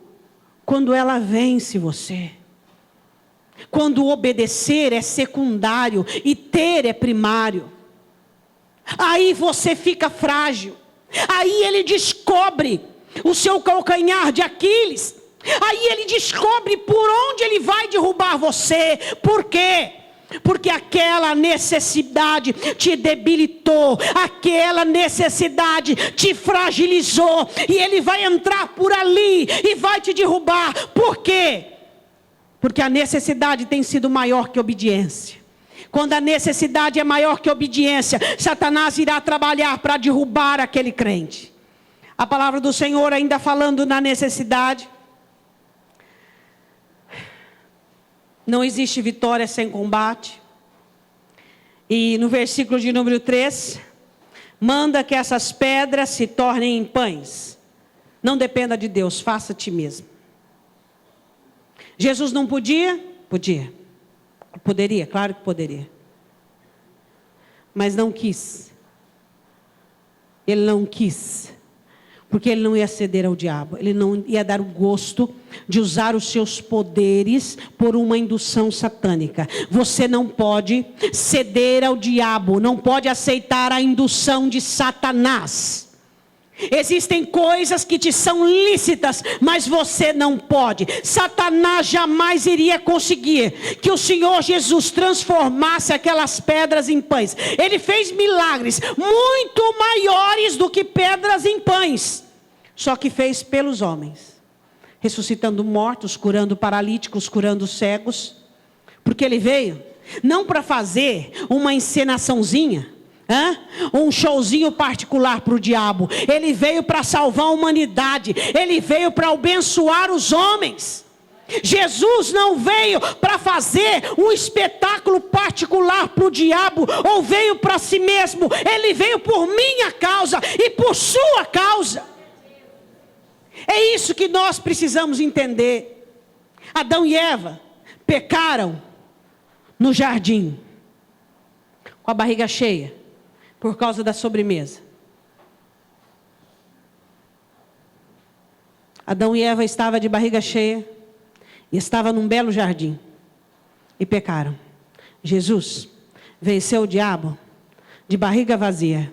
Quando ela vence você. Quando obedecer é secundário e ter é primário. Aí você fica frágil. Aí ele descobre o seu calcanhar de Aquiles. Aí ele descobre por onde ele vai derrubar você. Por quê? Porque aquela necessidade te debilitou, aquela necessidade te fragilizou, e ele vai entrar por ali e vai te derrubar. Por quê? Porque a necessidade tem sido maior que a obediência. Quando a necessidade é maior que a obediência, Satanás irá trabalhar para derrubar aquele crente. A palavra do Senhor ainda falando na necessidade. Não existe vitória sem combate. E no versículo de número 3, manda que essas pedras se tornem em pães. Não dependa de Deus, faça a ti mesmo. Jesus não podia? Podia. Poderia, claro que poderia. Mas não quis. Ele não quis. Porque ele não ia ceder ao diabo. Ele não ia dar o gosto de usar os seus poderes por uma indução satânica. Você não pode ceder ao diabo. Não pode aceitar a indução de Satanás. Existem coisas que te são lícitas, mas você não pode. Satanás jamais iria conseguir que o Senhor Jesus transformasse aquelas pedras em pães. Ele fez milagres muito maiores do que pedras em pães. Só que fez pelos homens. Ressuscitando mortos, curando paralíticos, curando cegos. Porque ele veio não para fazer uma encenaçãozinha, um showzinho particular para o diabo. Ele veio para salvar a humanidade. Ele veio para abençoar os homens. Jesus não veio para fazer um espetáculo particular para o diabo, ou veio para si mesmo. Ele veio por minha causa e por sua causa. É isso que nós precisamos entender. Adão e Eva pecaram no jardim, com a barriga cheia, por causa da sobremesa. Adão e Eva estavam de barriga cheia e estavam num belo jardim e pecaram. Jesus venceu o diabo de barriga vazia,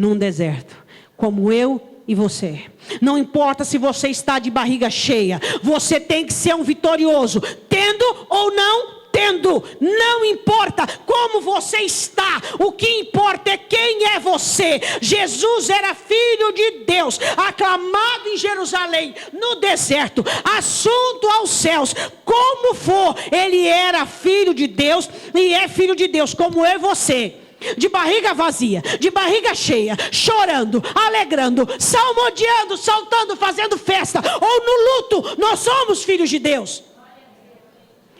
num deserto, como eu e você. Não importa se você está de barriga cheia, você tem que ser um vitorioso, tendo ou não tendo, não importa como você está, o que importa é quem é você. Jesus era filho de Deus, aclamado em Jerusalém, no deserto, assunto aos céus, como for, ele era filho de Deus, e é filho de Deus, como eu e você. De barriga vazia, de barriga cheia, chorando, alegrando, salmodiando, saltando, fazendo festa, ou no luto, nós somos filhos de Deus.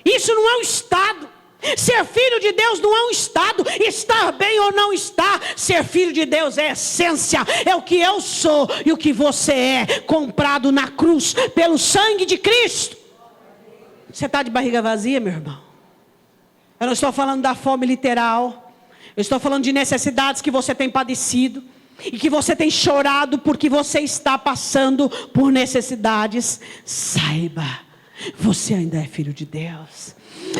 Isso não é um estado. Ser filho de Deus não é um estado. Estar bem ou não estar. Ser filho de Deus é essência. É o que eu sou e o que você é, comprado na cruz pelo sangue de Cristo. Você está de barriga vazia, meu irmão? Eu não estou falando da fome literal. Eu estou falando de necessidades que você tem padecido e que você tem chorado porque você está passando por necessidades. Saiba, você ainda é filho de Deus.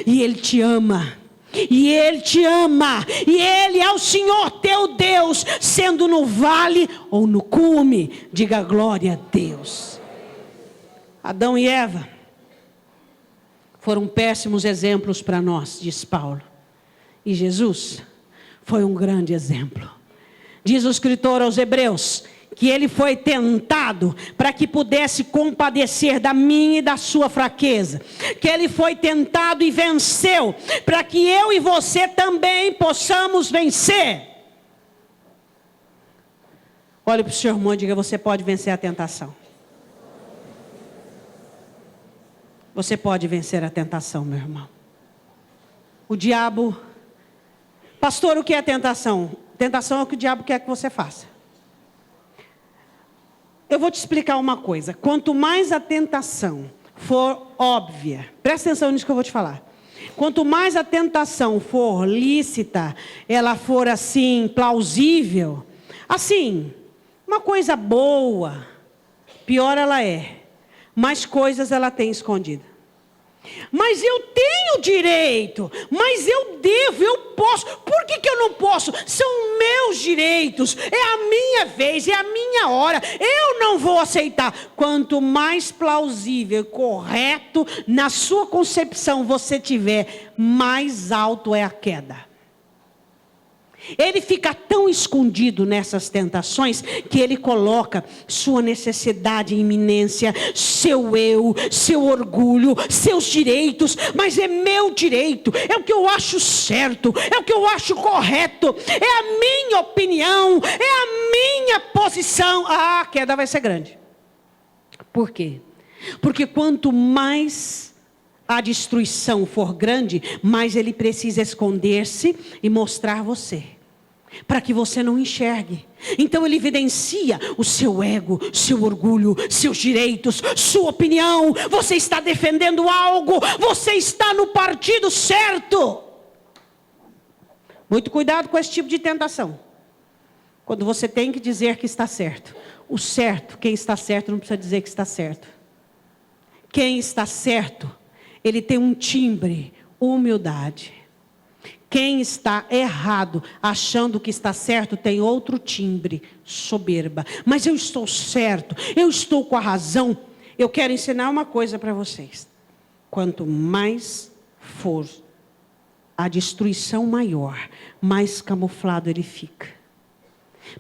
E Ele te ama. E Ele te ama. E Ele é o Senhor teu Deus, sendo no vale ou no cume. Diga glória a Deus. Adão e Eva foram péssimos exemplos para nós, diz Paulo. E Jesus foi um grande exemplo. Diz o escritor aos Hebreus que ele foi tentado para que pudesse compadecer da minha e da sua fraqueza. Que ele foi tentado e venceu para que eu e você também possamos vencer. Olhe para o seu irmão e diga: você pode vencer a tentação. Você pode vencer a tentação, meu irmão. O diabo... Pastor, o que é tentação? Tentação é o que o diabo quer que você faça. Eu vou te explicar uma coisa. Quanto mais a tentação for óbvia, presta atenção nisso que eu vou te falar. Quanto mais a tentação for lícita, ela for assim, plausível, assim, uma coisa boa, pior ela é. Mais coisas ela tem escondida. Mas eu tenho direito, mas eu devo, eu posso. Por que eu não posso? São meus direitos, é a minha vez, é a minha hora. Eu não vou aceitar. Quanto mais plausível, correto na sua concepção você tiver, mais alto é a queda. Ele fica tão escondido nessas tentações que ele coloca sua necessidade em iminência, seu eu, seu orgulho, seus direitos. Mas é meu direito, é o que eu acho certo, é o que eu acho correto, é a minha opinião, é a minha posição. A queda vai ser grande. Por quê? Porque quanto mais a destruição for grande, mais ele precisa esconder-se e mostrar você, para que você não enxergue. Então ele evidencia o seu ego, seu orgulho, seus direitos, sua opinião. Você está defendendo algo, você está no partido certo. Muito cuidado com esse tipo de tentação. Quando você tem que dizer que está certo. O certo, quem está certo não precisa dizer que está certo. Quem está certo, ele tem um timbre, humildade. Quem está errado, achando que está certo, tem outro timbre, soberba. Mas eu estou certo, eu estou com a razão. Eu quero ensinar uma coisa para vocês. Quanto mais for a destruição maior, mais camuflado ele fica.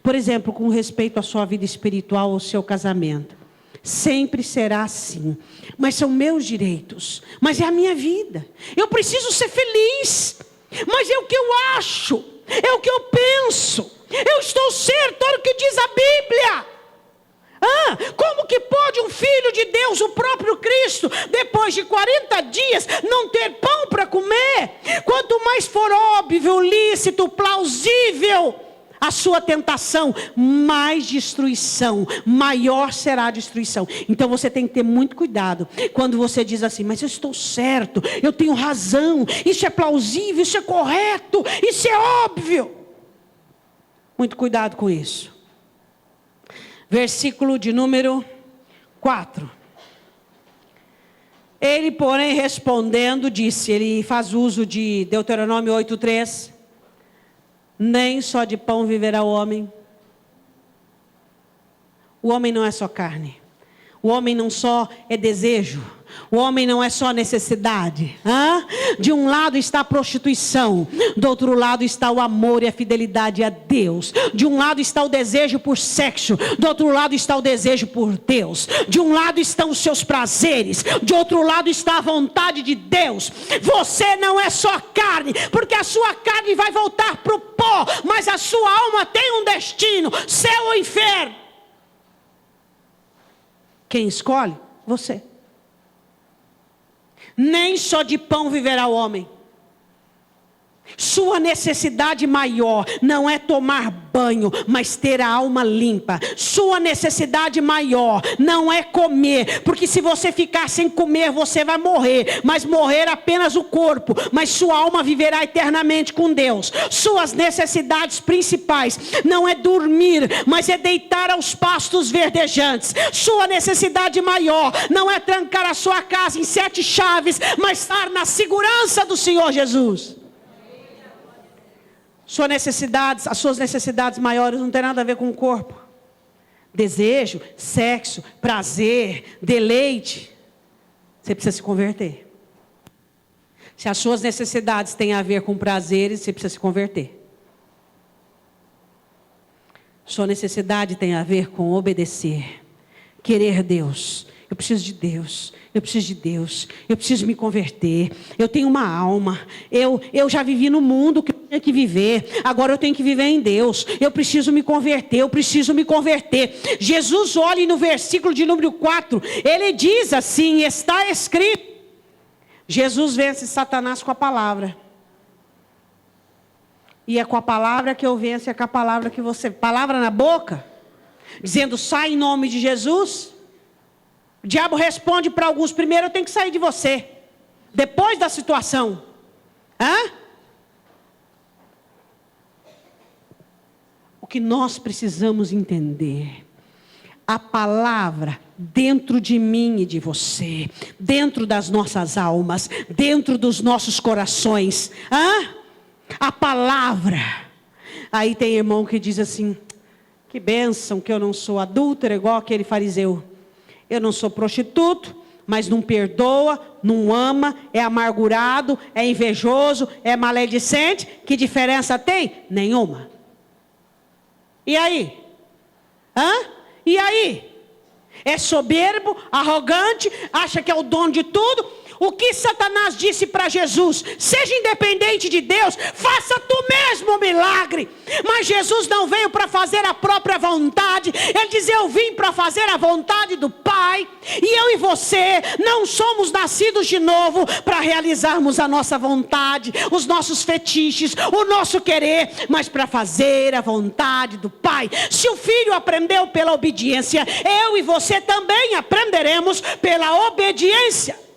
Por exemplo, com respeito à sua vida espiritual ou ao seu casamento. Sempre será assim. Mas são meus direitos. Mas é a minha vida. Eu preciso ser feliz. Mas é o que eu acho. É o que eu penso. Eu estou certo, olha o que diz a Bíblia. Como que pode um filho de Deus, o próprio Cristo, depois de 40 dias, não ter pão para comer? Quanto mais for óbvio, lícito, plausível a sua tentação, mais destruição, maior será a destruição. Então você tem que ter muito cuidado quando você diz assim: mas eu estou certo, eu tenho razão, isso é plausível, isso é correto, isso é óbvio. Muito cuidado com isso. Versículo de número 4. Ele, porém, respondendo, disse, ele faz uso de Deuteronômio 8:3. Nem só de pão viverá o homem, O homem não é só carne. O homem não só é desejo. O homem não é só necessidade. De um lado está a prostituição. Do outro lado está o amor e a fidelidade a Deus. De um lado está o desejo por sexo. Do outro lado está o desejo por Deus. De um lado estão os seus prazeres. De outro lado está a vontade de Deus. Você não é só carne. Porque a sua carne vai voltar para o pó. Mas a sua alma tem um destino. Céu ou inferno. Quem escolhe? Você. Nem só de pão viverá o homem. Sua necessidade maior não é tomar banho, mas ter a alma limpa. Sua necessidade maior não é comer, porque se você ficar sem comer, você vai morrer. Mas morrer apenas o corpo, mas sua alma viverá eternamente com Deus. Suas necessidades principais não é dormir, mas é deitar aos pastos verdejantes. Sua necessidade maior não é trancar a sua casa em 7 chaves, mas estar na segurança do Senhor Jesus. As suas necessidades maiores não tem nada a ver com o corpo. Desejo, sexo, prazer, deleite. Você precisa se converter. Se as suas necessidades têm a ver com prazeres, você precisa se converter. Sua necessidade tem a ver com obedecer, querer Deus. Eu preciso de Deus, eu preciso de Deus, eu preciso me converter, eu tenho uma alma, eu já vivi no mundo que eu tinha que viver, agora eu tenho que viver em Deus, eu preciso me converter, Jesus olha e no versículo de número 4, ele diz assim, está escrito, Jesus vence Satanás com a palavra. E é com a palavra que eu venço, é com a palavra que você... Palavra na boca, dizendo sai em nome de Jesus... O diabo responde para alguns, primeiro eu tenho que sair de você. Depois da situação. O que nós precisamos entender. A palavra dentro de mim e de você. Dentro das nossas almas. Dentro dos nossos corações. A palavra. Aí tem irmão que diz assim. Que bênção que eu não sou adúltero igual aquele fariseu. Eu não sou prostituto, mas não perdoa, não ama, é amargurado, é invejoso, é maledicente. Que diferença tem? Nenhuma. E aí? E aí? É soberbo, arrogante, acha que é o dono de tudo. O que Satanás disse para Jesus? Seja independente de Deus, faça tu mesmo o milagre. Mas Jesus não veio para fazer a própria vontade. Ele diz, eu vim para fazer a vontade do Pai. E eu e você não somos nascidos de novo para realizarmos a nossa vontade, os nossos fetiches, o nosso querer, mas para fazer a vontade do Pai. Se o Filho aprendeu pela obediência, eu e você também aprenderemos pela obediência.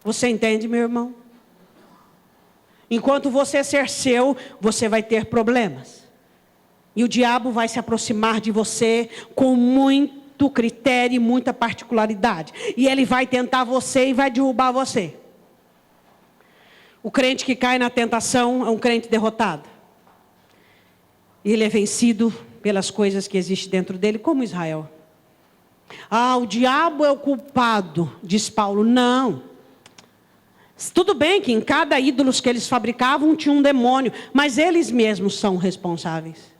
Você entende, meu irmão? Enquanto você ser seu, você vai ter problemas. E o diabo vai se aproximar de você com muito critério e muita particularidade. E ele vai tentar você e vai derrubar você. O crente que cai na tentação é um crente derrotado. Ele é vencido pelas coisas que existem dentro dele, como Israel. O diabo é o culpado, diz Paulo. Não. Tudo bem que em cada ídolo que eles fabricavam tinha um demônio, mas eles mesmos são responsáveis.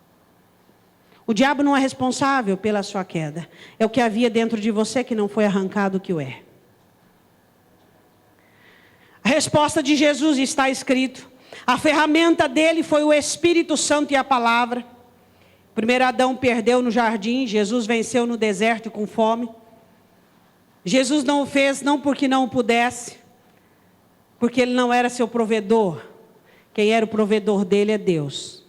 O diabo não é responsável pela sua queda. É o que havia dentro de você que não foi arrancado que o é. A resposta de Jesus está escrito. A ferramenta dele foi o Espírito Santo e a palavra. Primeiro Adão perdeu no jardim, Jesus venceu no deserto com fome. Jesus não o fez não porque não pudesse, porque ele não era seu provedor. Quem era o provedor dele é Deus.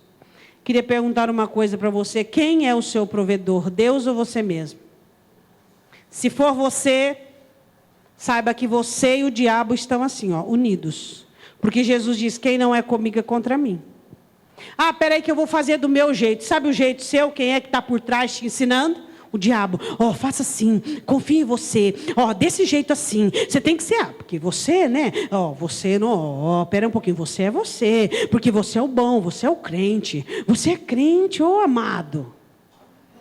Queria perguntar uma coisa para você. Quem é o seu provedor? Deus ou você mesmo? Se for você, saiba que você e o diabo estão assim, unidos. Porque Jesus diz, quem não é comigo é contra mim. Peraí que eu vou fazer do meu jeito. Sabe o jeito seu? Quem é que está por trás te ensinando? O diabo, faça assim, confie em você, desse jeito assim, você tem que ser, porque você, né, você não, pera um pouquinho, você é você, porque você é o bom, você é o crente, você é crente, amado.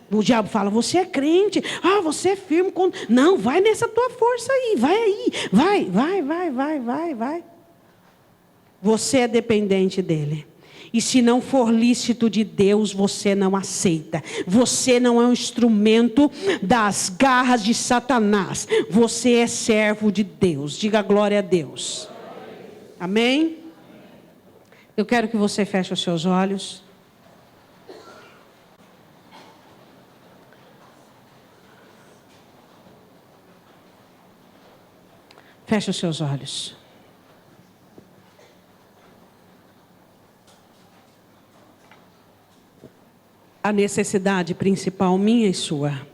O diabo fala, você é crente, você é firme. Não, vai nessa tua força aí, vai aí, vai. Você é dependente dele. E se não for lícito de Deus, você não aceita. Você não é um instrumento das garras de Satanás. Você é servo de Deus. Diga glória a Deus. Amém? Eu quero que você feche os seus olhos. Feche os seus olhos. A necessidade principal minha e sua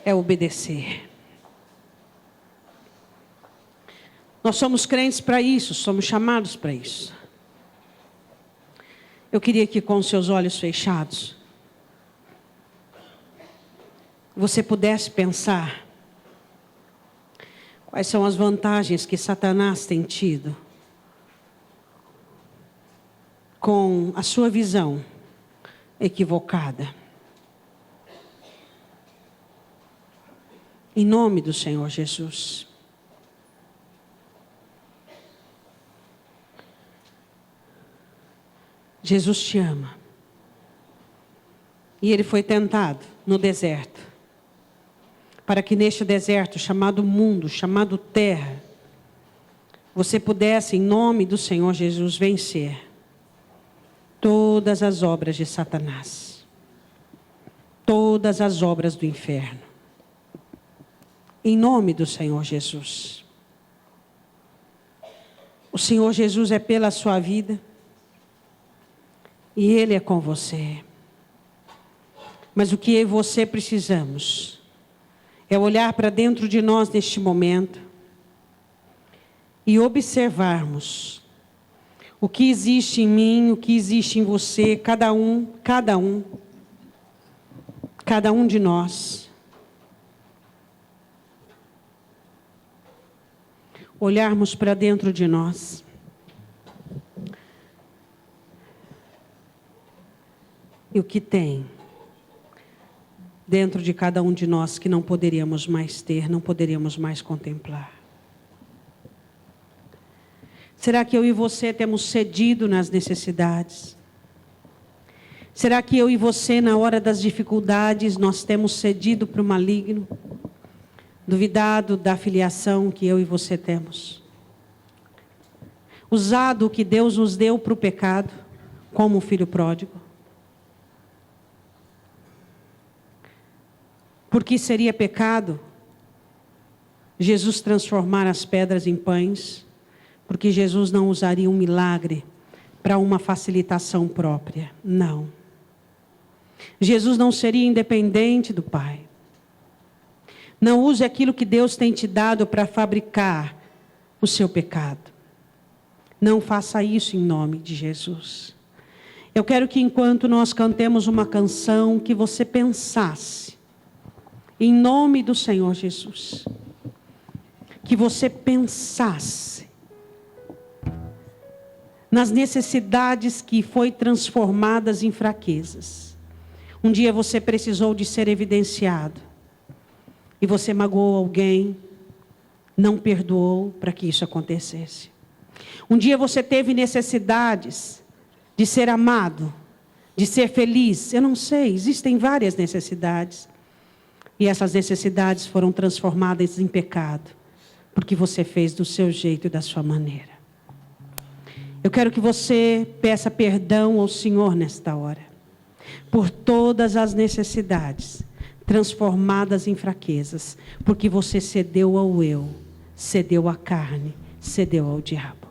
é obedecer. Nós somos crentes para isso, somos chamados para isso. Eu queria que com seus olhos fechados, você pudesse pensar quais são as vantagens que Satanás tem tido com a sua visão equivocada. Em nome do Senhor Jesus. Jesus te ama. E ele foi tentado no deserto. Para que neste deserto chamado mundo, chamado terra, você pudesse, em nome do Senhor Jesus, vencer todas as obras de Satanás. Todas as obras do inferno. Em nome do Senhor Jesus. O Senhor Jesus é pela sua vida. E Ele é com você. Mas o que eu e você precisamos é olhar para dentro de nós neste momento e observarmos o que existe em mim, o que existe em você, cada um de nós. Olharmos para dentro de nós. E o que tem dentro de cada um de nós que não poderíamos mais ter, não poderíamos mais contemplar. Será que eu e você temos cedido nas necessidades? Será que eu e você, na hora das dificuldades, nós temos cedido para o maligno? Duvidado da filiação que eu e você temos? Usado o que Deus nos deu para o pecado, como o filho pródigo? Porque seria pecado Jesus transformar as pedras em pães, porque Jesus não usaria um milagre para uma facilitação própria. Não. Jesus não seria independente do Pai. Não use aquilo que Deus tem te dado para fabricar o seu pecado. Não faça isso em nome de Jesus. Eu quero que enquanto nós cantemos uma canção, que você pensasse, em nome do Senhor Jesus, que você pensasse nas necessidades que foi transformadas em fraquezas. Um dia você precisou de ser evidenciado. E você magoou alguém, não perdoou para que isso acontecesse. Um dia você teve necessidades de ser amado, de ser feliz. Eu não sei, existem várias necessidades. E essas necessidades foram transformadas em pecado, porque você fez do seu jeito e da sua maneira. Eu quero que você peça perdão ao Senhor nesta hora, por todas as necessidades transformadas em fraquezas, porque você cedeu ao eu, cedeu à carne, cedeu ao diabo.